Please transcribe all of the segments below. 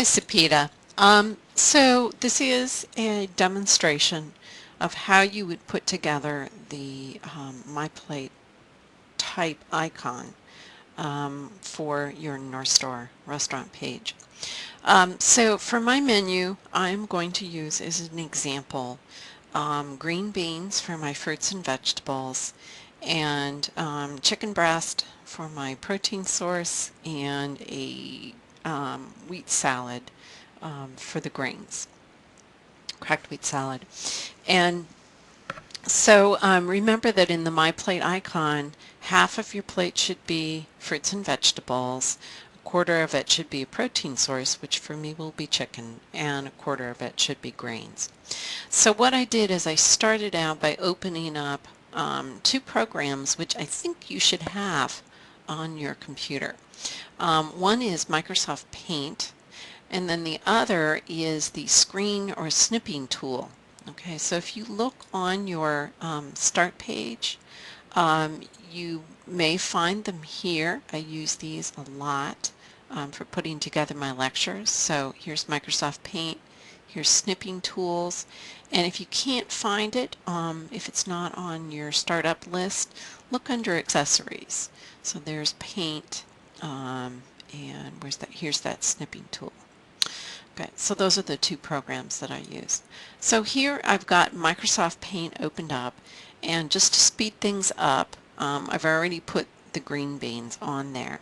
Sepideh. So this is a demonstration of how you would put together the My Plate type icon for your North Star restaurant page. So for my menu, I'm going to use as an example green beans for my fruits and vegetables, and chicken breast for my protein source, and a wheat salad for the grains, cracked wheat salad. And so remember that in the My Plate icon, half of your plate should be fruits and vegetables, a quarter of it should be a protein source, which for me will be chicken, and a quarter of it should be grains. So what I did is I started out by opening up two programs which I think you should have on your computer. One is Microsoft Paint, and then the other is the screen or snipping tool. Okay, so if you look on your start page, you may find them here. I use these a lot for putting together my lectures. So here's Microsoft Paint, here's snipping tools, and if you can't find it, if it's not on your startup list, look under accessories. So there's Paint, and here's that snipping tool. Okay, so those are the two programs that I use. So here I've got Microsoft Paint opened up, and just to speed things up, I've already put the green beans on there.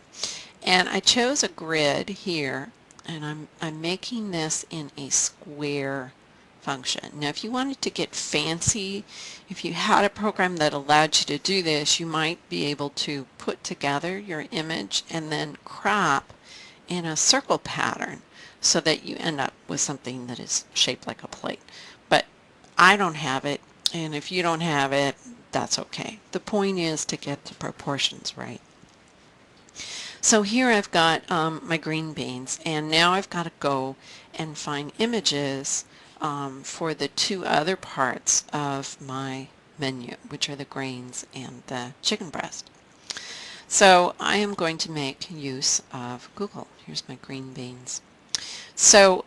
And I chose a grid here, and I'm making this in a square function. Now if you wanted to get fancy, if you had a program that allowed you to do this, you might be able to put together your image and then crop in a circle pattern so that you end up with something that is shaped like a plate. But I don't have it, and if you don't have it, that's okay. The point is to get the proportions right. So here I've got my green beans, and now I've got to go and find images for the two other parts of my menu, which are the grains and the chicken breast. So I am going to make use of Google. Here's my green beans. So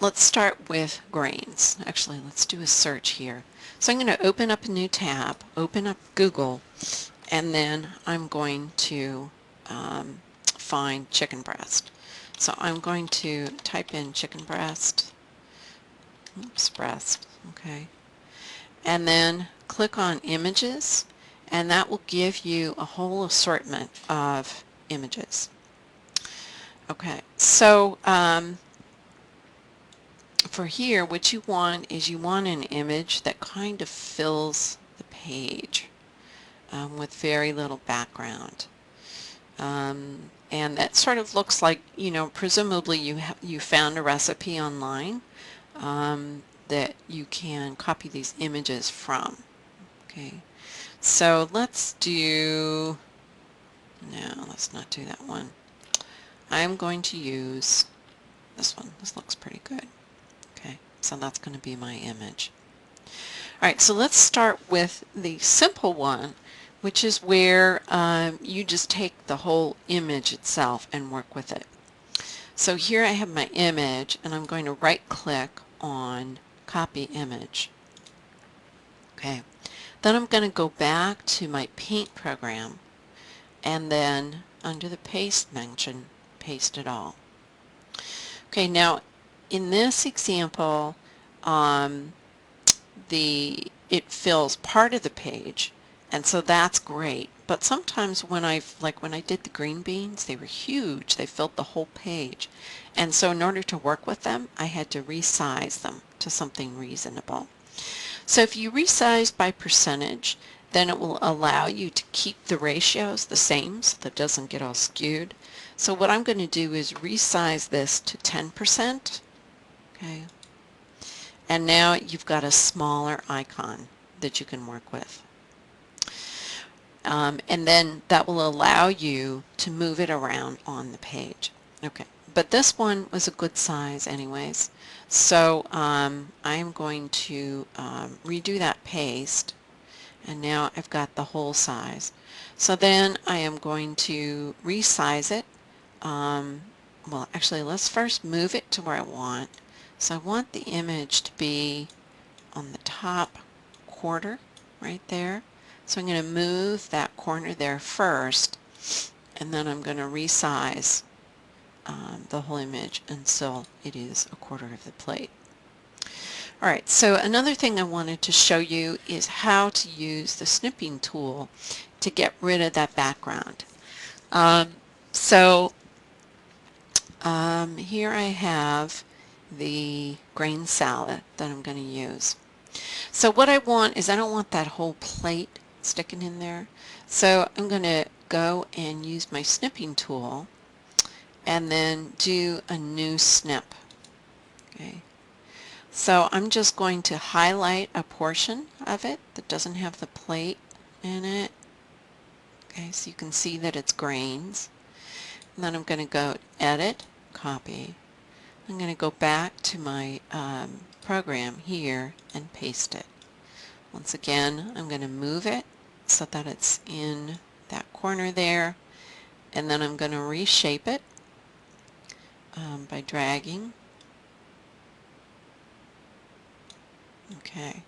let's start with grains. Actually, let's do a search here. So I'm going to open up a new tab, open up Google, and then I'm going to find chicken breast. So I'm going to type in chicken breast, breast, okay, and then click on images, and that will give you a whole assortment of images. Okay, so for here, what you want is you want an image that kind of fills the page with very little background. And that sort of looks like, you know, presumably you found a recipe online that you can copy these images from. Okay, so let's do, no, let's not do that one. I'm going to use this one. This looks pretty good. Okay, so that's going to be my image. Alright, so let's start with the simple one, which is where you just take the whole image itself and work with it. So here I have my image, and I'm going to right click on copy image. Okay, then I'm going to go back to my paint program, and then under the paste mention, paste it all. Okay, now in this example, it fills part of the page, and so that's great. But sometimes when I did the green beans, they were huge. They filled the whole page, and so in order to work with them, I had to resize them to something reasonable. So if you resize by percentage, then it will allow you to keep the ratios the same so that it doesn't get all skewed. So what I'm going to do is resize this to 10%. Okay. And now you've got a smaller icon that you can work with. And then that will allow you to move it around on the page. Okay, but this one was a good size anyways. So I'm going to redo that paste, and now I've got the whole size. So then I am going to resize it well, actually, let's first move it to where I want. So I want the image to be on the top quarter right there. So I'm going to move that corner there first, and then I'm going to resize the whole image until it is a quarter of the plate. Alright, so another thing I wanted to show you is how to use the snipping tool to get rid of that background. So here I have the grain salad that I'm going to use. So what I want is I don't want that whole plate sticking in there. So I'm going to go and use my snipping tool and then do a new snip. Okay. So I'm just going to highlight a portion of it that doesn't have the plate in it. Okay, so you can see that it's grains. And then I'm going to go Edit, Copy. I'm going to go back to my program here and paste it. Once again, I'm going to move it so that it's in that corner there, and then I'm going to reshape it by dragging. Okay.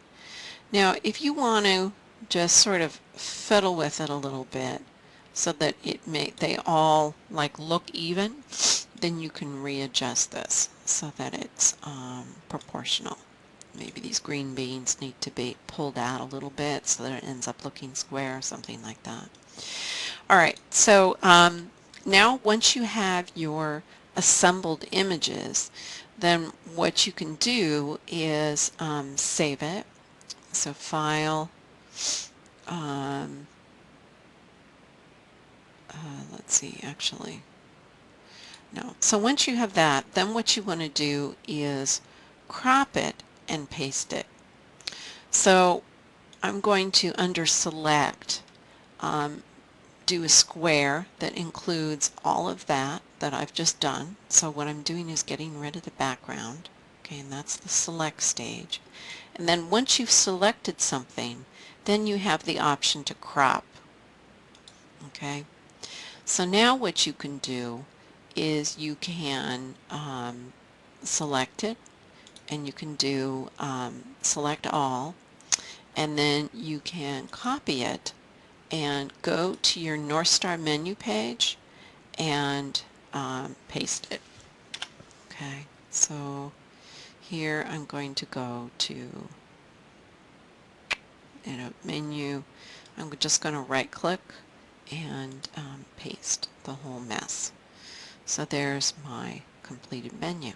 Now, if you want to just sort of fiddle with it a little bit so that they all like look even, then you can readjust this so that it's proportional. Maybe these green beans need to be pulled out a little bit so that it ends up looking square, something like that. Alright, so now once you have your assembled images, then what you can do is save it. So File, let's see, actually, no. So once you have that, then what you want to do is crop it and paste it. So I'm going to, under Select, do a square that includes all of that I've just done. So what I'm doing is getting rid of the background. Okay, and that's the select stage. And then once you've selected something, then you have the option to crop. Okay, so now what you can do is you can select it, and you can do select all, and then you can copy it and go to your North Star menu page and paste it. Okay, so here I'm going to go to menu. I'm just going to right click and paste the whole mess. So there's my completed menu.